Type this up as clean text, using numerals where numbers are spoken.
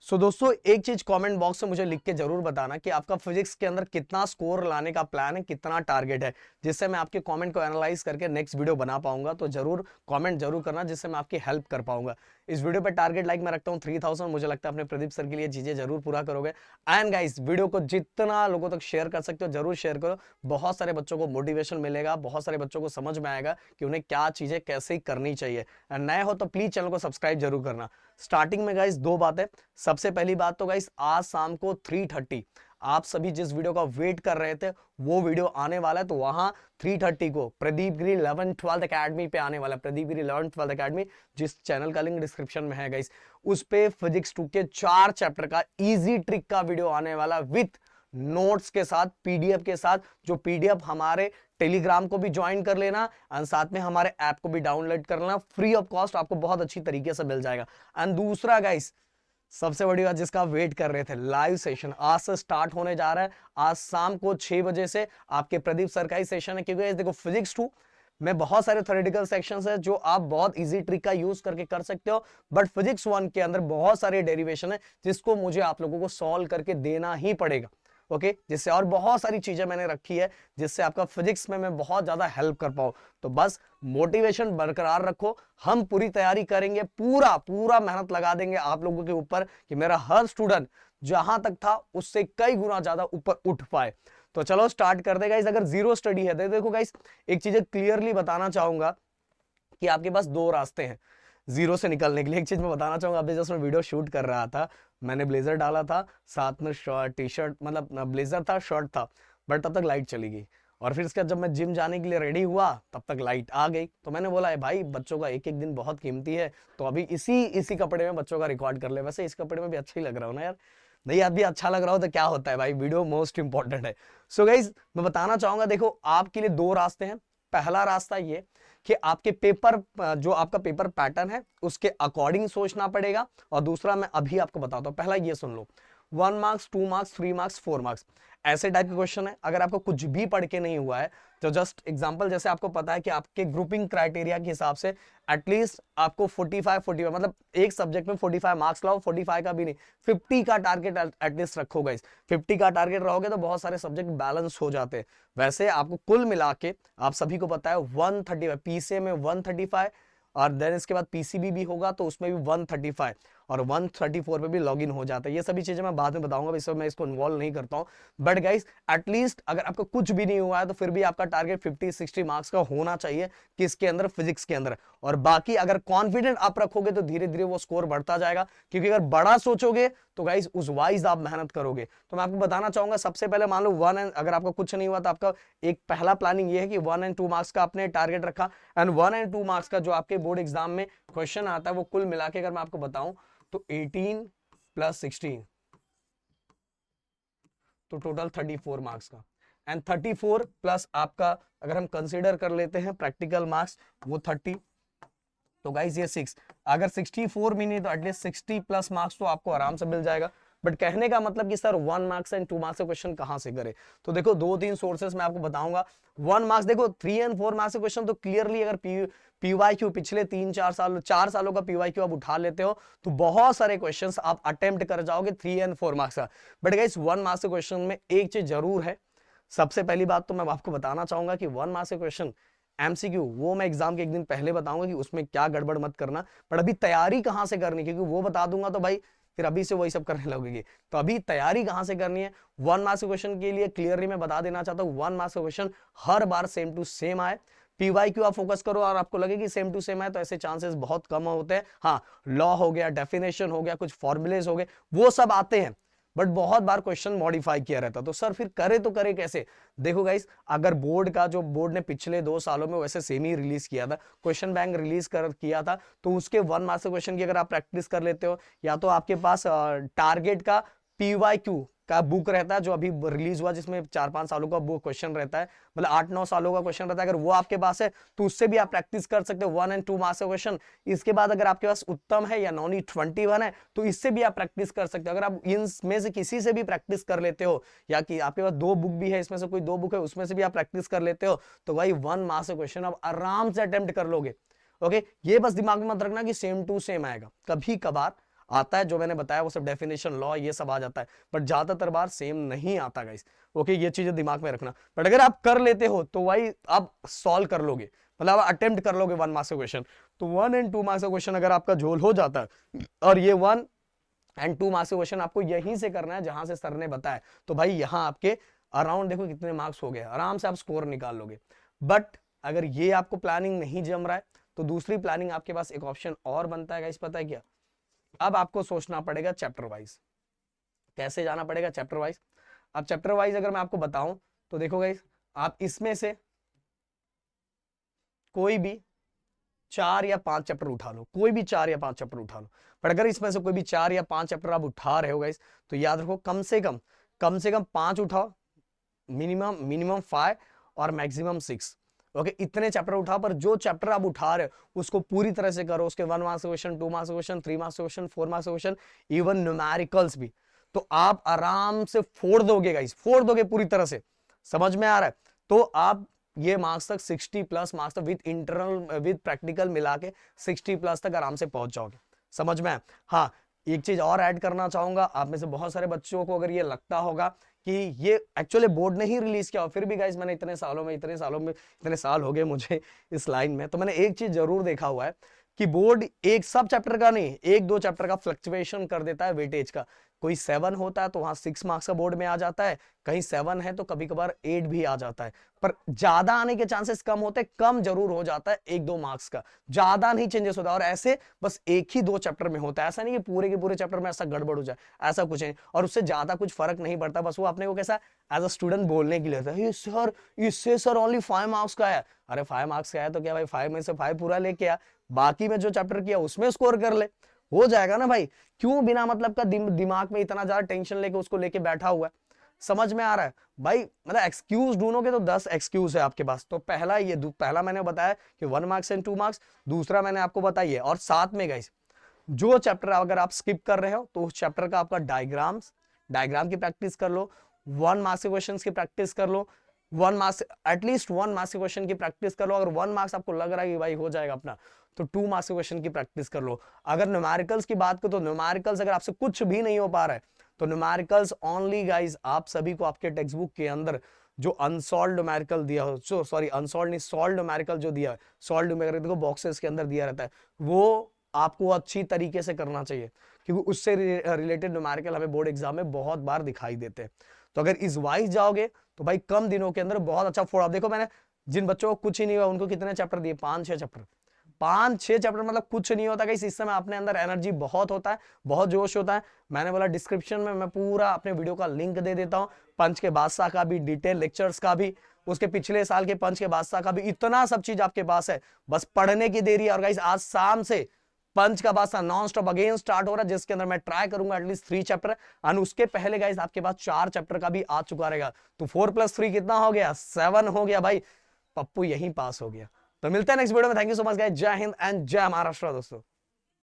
सो दोस्तों एक चीज कमेंट बॉक्स में मुझे लिख के जरूर बताना कि आपका फिजिक्स के अंदर कितना स्कोर लाने का प्लान है, कितना टारगेट है, जिससे मैं आपके कमेंट को एनालाइज करके नेक्स्ट वीडियो बना पाऊंगा। तो जरूर कमेंट जरूर करना जिससे मैं आपकी हेल्प कर पाऊंगा। इस वीडियो पे टारगेट लाइक मैं रखता हूँ 3000। मुझे लगता है अपने प्रदीप सर के लिए चीजें जरूर पूरा करोगे। एंड गाइस वीडियो को जितना लोगों तक शेयर कर सकते हो जरूर शेयर करो। बहुत सारे बच्चों को मोटिवेशन मिलेगा, बहुत सारे बच्चों को समझ में आएगा कि उन्हें क्या चीजें कैसे करनी चाहिए। एंड नए हो तो प्लीज चैनल को सब्सक्राइब जरूर करना। स्टार्टिंग में गाइस दो बातें। सबसे पहली बात तो गाइस आज शाम को 3:30 आप सभी जिस वीडियो का वेट कर रहे थे वो वीडियो आने वाला है। तो वहां 3:30 को प्रदीप गिरी 11th-12th अकेडमी पे आने वाला है। प्रदीप गिरी 11th-12th अकेडमी, जिस चैनल का लिंक डिस्क्रिप्शन में है गाइस, उस पे फिजिक्स 2 के 4 चैप्टर का इजी ट्रिक का वीडियो आने वाला विथ नोट्स के साथ, पीडीएफ के साथ। जो पीडीएफ हमारे टेलीग्राम को भी ज्वाइन कर लेना एंड साथ में हमारे ऐप को भी डाउनलोड कर लेना, फ्री ऑफ कॉस्ट आपको बहुत अच्छी तरीके से मिल जाएगा। एंड दूसरा गाइस सबसे बड़ी बात जिसका वेट कर रहे थे, लाइव सेशन आज से स्टार्ट होने जा रहा है। आज शाम को 6 बजे से आपके प्रदीप सर का ही सेशन है। क्योंकि देखो फिजिक्स 2 में बहुत सारे थ्योरेटिकल सेक्शंस है जो आप बहुत इजी ट्रिक का यूज करके कर सकते हो, बट फिजिक्स 1 के अंदर बहुत सारे डेरिवेशन है जिसको मुझे आप लोगों को सॉल्व करके देना ही पड़ेगा। ओके जिससे और बहुत सारी चीजें मैंने रखी है जिससे आपका फिजिक्स में मैं बहुत ज्यादा हेल्प कर पाऊं। तो बस मोटिवेशन बरकरार रखो, हम पूरी तैयारी करेंगे, पूरा पूरा मेहनत लगा देंगे आप लोगों के ऊपर कि मेरा हर स्टूडेंट जहां तक था उससे कई गुना ज्यादा ऊपर उठ पाए। तो चलो स्टार्ट कर दे गाइस। अगर जीरो स्टडी है तो देखो गाइस एक चीज क्लियरली बताना चाहूंगा कि आपके पास दो रास्ते हैं जीरो से निकलने के लिए। एक चीज मैं बताना चाहूंगा, अभी जस्ट मैं वीडियो शूट कर रहा था, मैंने ब्लेजर डाला था, साथ में शर्ट टी शर्ट, मतलब ब्लेजर था, शर्ट था, बट तब तक लाइट चली गई। और फिर इसके बाद जब मैं जिम जाने के लिए रेडी हुआ तब तक लाइट आ गई। तो मैंने बोला है भाई बच्चों का एक एक दिन बहुत कीमती है, तो अभी इसी कपड़े में बच्चों का रिकॉर्ड कर ले। वैसे इस कपड़े में भी अच्छा ही लग रहा हूँ ना यार, नहीं यार भी अच्छा लग रहा हो तो क्या होता है भाई, वीडियो मोस्ट इंपॉर्टेंट है। सो गाइज मैं बताना चाहूंगा, देखो आपके लिए दो रास्ते हैं। पहला रास्ता ये कि आपके पेपर जो आपका पेपर पैटर्न है उसके अकॉर्डिंग सोचना पड़ेगा, और दूसरा मैं अभी आपको बताता हूं। पहला ये सुन लो, 1 मार्क्स 2 मार्क्स 3 मार्क्स 4 मार्क्स ऐसे टाइप के क्वेश्चन है। अगर आपको कुछ भी पढ़ के नहीं हुआ है तो जस्ट एग्जांपल, जैसे आपको पता है कि आपके ग्रुपिंग क्राइटेरिया के हिसाब से एटलीस्ट आपको 45 मतलब एक सब्जेक्ट में 45 मार्क्स लाओ, 45 का भी नहीं 50 का टारगेट एटलीस्ट रखो गाइस। 50 का टारगेट रहोगे तो बहुत सारे सब्जेक्ट बैलेंस हो जाते हैं। वैसे आपको कुल मिला के आप सभी को पता है 135 पीसीए में 135, और देन इसके बाद पीसीबी भी होगा तो उसमें भी 135 और 134 पे भी लॉगिन हो जाता है। ये सभी चीजें मैं बाद में बताऊंगा, इस मैं इसको इन्वॉल्व नहीं करता हूं। बट गाइस एटलीस्ट अगर आपको कुछ भी नहीं हुआ है तो फिर भी आपका टारगेट 50-60 मार्क्स का होना चाहिए किसके अंदर, फिजिक्स के अंदर। और बाकी अगर कॉन्फिडेंट आप रखोगे तो धीरे धीरे वो स्कोर बढ़ता जाएगा, क्योंकि अगर बड़ा सोचोगे तो गाइस उस वाइज आप मेहनत करोगे। तो मैं आपको बताना चाहूंगा, सबसे पहले मान लो 1 एंड अगर आपका कुछ नहीं हुआ तो आपका एक पहला प्लानिंग ये है कि 1 एंड 2 मार्क्स का आपने टारगेट रखा। एंड 1 एंड 2 मार्क्स का जो आपके बोर्ड एग्जाम में क्वेश्चन आता है वो कुल मिला के अगर मैं आपको बताऊं तो 18 + 16 तो टोटल 34 मार्क्स का। एंड 34 प्लस आपका अगर हम कंसीडर कर लेते हैं प्रैक्टिकल मार्क्स वो 30, तो गाइस ये 6, अगर 64 भी नहीं तो एटलीस्ट 60+ मार्क्स तो आपको आराम से मिल जाएगा। बट कहने का मतलब कि सर 1 मार्क्स एंड 2 मार्क्स के क्वेश्चन कहां से करें, तो देखो 2-3 सोर्सेस मैं आपको बताऊंगा। 1 मार्क्स देखो 3 एंड 4 मार्क्स के क्वेश्चन तो क्लियरली अगर पीवाईक्यू पिछले 4 सालों का पीवाईक्यू आप उठा लेते हो तो बहुत सारे क्वेश्चंस आप अटेम्प्ट कर जाओगे 3 एंड 4 मार्क्स का। बट गाइस 1 मार्क्स के क्वेश्चन में एक चीज जरूर है, सबसे पहली बात तो मैं आपको बताना चाहूंगा कि 1 मार्क्स के क्वेश्चन एमसीक्यू वो मैं एग्जाम के एक दिन पहले बताऊंगा कि उसमें क्या गड़बड़ मत करना। बट अभी तैयारी कहां से करनी, क्योंकि वो बता दूंगा तो भाई फिर अभी से वही सब करने लगेगी। तो अभी तैयारी कहां से करनी है, 1 मार्क्स के क्वेश्चन के लिए क्लियरली मैं बता देना चाहता हूं, 1 मार्क्स के क्वेश्चन हर बार सेम टू सेम आए। पीवाईक्यू आप फोकस करो और आपको लगे कि सेम टू सेम है तो ऐसे चांसेस बहुत कम होते हैं। हाँ लॉ हो गया, डेफिनेशन हो गया, कुछ फॉर्मुलेज हो गए, वो सब आते हैं, बट बहुत बार क्वेश्चन मॉडिफाई किया रहता। तो सर फिर करे तो करे कैसे, देखो गाइस अगर बोर्ड ने पिछले 2 सालों में वैसे सेम ही रिलीज किया था, क्वेश्चन बैंक रिलीज किया था, तो उसके 1 मार्क्स के क्वेश्चन की अगर आप प्रैक्टिस कर लेते हो, या तो आपके पास टारगेट का पीवाईक्यू का बुक रहता है जो अभी रिलीज हुआ जिसमें 4-5 सालों का बुक क्वेश्चन रहता है, मतलब 8-9 सालों का क्वेश्चन रहता है, अगर वो आपके पास है तो उससे भी आप प्रैक्टिस कर सकते हो 1 एंड 2 मार्क्स का क्वेश्चन। इसके बाद अगर आपके पास उत्तम है या नॉनी 21 है तो इससे भी आप प्रैक्टिस कर सकते हो। अगर आप इनमें से किसी से भी प्रैक्टिस कर लेते हो, या कि आपके पास 2 बुक भी है, इसमें से कोई 2 बुक है उसमें से भी आप प्रैक्टिस कर लेते हो, तो भाई 1 मार्क्स का क्वेश्चन आप आराम से अटेम्प्ट कर लोगे। ओके ये बस दिमाग में मत रखना कि सेम टू सेम आएगा, कभी कभार आता है, जो मैंने बताया वो सब डेफिनेशन, लॉ, ये सब आ जाता है, बट ज्यादातर बार सेम नहीं आता गाइस। ओके, ये चीजें दिमाग में रखना। बट अगर आप कर लेते हो तो भाई आप सॉल्व कर लोगे, मतलब आप अटेम्प्ट कर लोगे 1 मार्क्स का क्वेश्चन। तो 1 एंड 2 मार्क्स का क्वेश्चन अगर आपका झोल हो जाता है, और ये 1 एंड 2 मार्क्स का क्वेश्चन आपको यहीं से करना है जहां से सर ने बताया, तो भाई यहां आपके अराउंड देखो कितने मार्क्स हो गए, आराम से आप स्कोर निकाल लोगे। बट अगर ये आपको प्लानिंग नहीं जम रहा है तो दूसरी प्लानिंग आपके पास एक ऑप्शन और बनता है गाइस, पता है क्या? अब आपको सोचना पड़ेगा चैप्टर वाइज। कैसे जाना पड़ेगा चैप्टर वाइज? अब चैप्टर वाइज अगर मैं आपको बताऊं तो देखो गाइस, आप इसमें से कोई भी 4 या 5 चैप्टर उठा लो, कोई भी 4 या 5 चैप्टर उठा लो। पर अगर इसमें से कोई भी 4 या 5 चैप्टर आप उठा रहे हो गाइस, तो याद रखो कम से कम 5 उठाओ, मिनिमम 5 और मैक्सिमम 6। ओके, इतने चैप्टर उठाओ, पर जो चैप्टर आप उठा रहे हो उसको पूरी तरह से करो। उसके 1 marks question, 2 marks question, 3 marks question, 4 marks question, even numericals भी, तो आप आराम से फोड़ दोगे गाइस, फोड़ दोगे पूरी तरह से। समझ में आ रहा है? तो आप ये मार्क्स तक 60 प्लस मार्क्स तक विद इंटरनल विद प्रैक्टिकल मिला के 60 प्लस तक आराम से पहुंच जाओगे। समझ में? हाँ, एक चीज और ऐड करना चाहूंगा, आप में से बहुत सारे बच्चों को अगर ये लगता होगा कि ये एक्चुअली बोर्ड ने ही रिलीज किया, फिर भी गाइस मैंने इतने साल हो गए मुझे इस लाइन में, तो मैंने एक चीज जरूर देखा हुआ है कि बोर्ड एक सब चैप्टर का नहीं, 1-2 चैप्टर का फ्लक्चुएशन कर देता है वेटेज का। कोई 7 होता है तो वहां 6 मार्क्स का बोर्ड में आ जाता है, कहीं 7 है तो कभी कभार 8 भी आ जाता है, पर ज्यादा आने के चांसेस कम होते हैं, कम जरूर हो जाता है 1-2 मार्क्स का, ज्यादा नहीं चेंजेस होता। और ऐसे बस 1 ही 2 चैप्टर में होता है, ऐसा नहीं कि पूरे के पूरे चैप्टर में ऐसा गड़बड़ हो जाए, ऐसा कुछ नहीं, और उससे ज्यादा कुछ फर्क नहीं पड़ता। बस वो अपने को कैसा एज अ स्टूडेंट बोलने के लिए होता है, सर इससे सर ओनली 5 मार्क्स का है। अरे 5 मार्क्स का है तो क्या भाई, 5 में से 5 पूरा लेके आ, बाकी में जो चैप्टर किया उसमें स्कोर कर ले, हो जाएगा ना भाई। क्यों बिना मतलब का दिमाग में इतना ज्यादा टेंशन लेके उसको लेके बैठा हुआ है? समझ में आ रहा है भाई? मतलब एक्सक्यूज ढूंढोगे तो 10 एक्सक्यूज है आपके पास। तो पहला मैंने बताया कि 1 मार्क्स एंड 2 मार्क्स, दूसरा मैंने आपको बताइए, और साथ में गाइस जो चैप्टर अगर आप स्किप कर रहे हो तो उस चैप्टर का आपका डायग्राम की प्रैक्टिस कर लो, 1 मार्क्स के क्वेश्चन की प्रैक्टिस कर लो, 1 मार्क्स एटलीस्ट 1 मार्क्स के क्वेश्चन की प्रैक्टिस कर लो। अगर 1 मार्क्स आपको लग रहा है कि भाई हो जाएगा अपना, तो 2 मार्क्स के क्वेश्चन की प्रैक्टिस कर लो। अगर न्यूमेरिकल्स की बात करो तो न्यूमेरिकल्स अगर आपसे कुछ भी नहीं हो पा रहा है तो न्यूमेरिकल्स ओनली गाइस आप सभी को आपके टेक्स्ट बुक के अंदर जो अनसॉल्व न्यूमेरिकल दिया हो, सॉरी अनसॉल्व नहीं, सॉल्व न्यूमेरिकल जो दिया है, सॉल्व न्यूमेरिकल देखो बॉक्सेस के अंदर दिया रहता है, वो आपको अच्छी तरीके से करना चाहिए, क्योंकि उससे रिलेटेड न्यूमेरिकल हमें बोर्ड एग्जाम में बहुत बार दिखाई देते हैं। तो अगर इस वाइज जाओगे तो भाई कम दिनों के अंदर बहुत अच्छा फोड़। आप देखो मैंने जिन बच्चों को कुछ ही नहीं हुआ उनको कितने चैप्टर दिए, 5-6 चैप्टर, 5-6 चैप्टर, मतलब कुछ नहीं होता गाइस। इस समय अपने अंदर एनर्जी बहुत होता है, बहुत जोश होता है। मैंने बोला डिस्क्रिप्शन में मैं पूरा अपने वीडियो का लिंक दे देता हूं, पंच के बादशाह का भी, डिटेल लेक्चर्स का भी, उसके पिछले साल के पंच के बादशाह का भी, इतना सब चीज आपके पास है, बस पढ़ने की देरी है। और गाइस आज शाम से पंच का बादशाह नॉन स्टॉप अगेन स्टार्ट हो रहा है, जिसके अंदर मैं ट्राई करूंगा एटलीस्ट 3 चैप्टर, और उसके पहले गाइस आपके पास 4 चैप्टर का भी आ चुका रहेगा। तो 4+3 कितना हो गया? 7 हो गया भाई, पप्पू यहीं पास हो गया। तो मिलते हैं नेक्स्ट वीडियो में। Thank you so much guys, जय हिंद एंड जय महाराष्ट्र दोस्तों।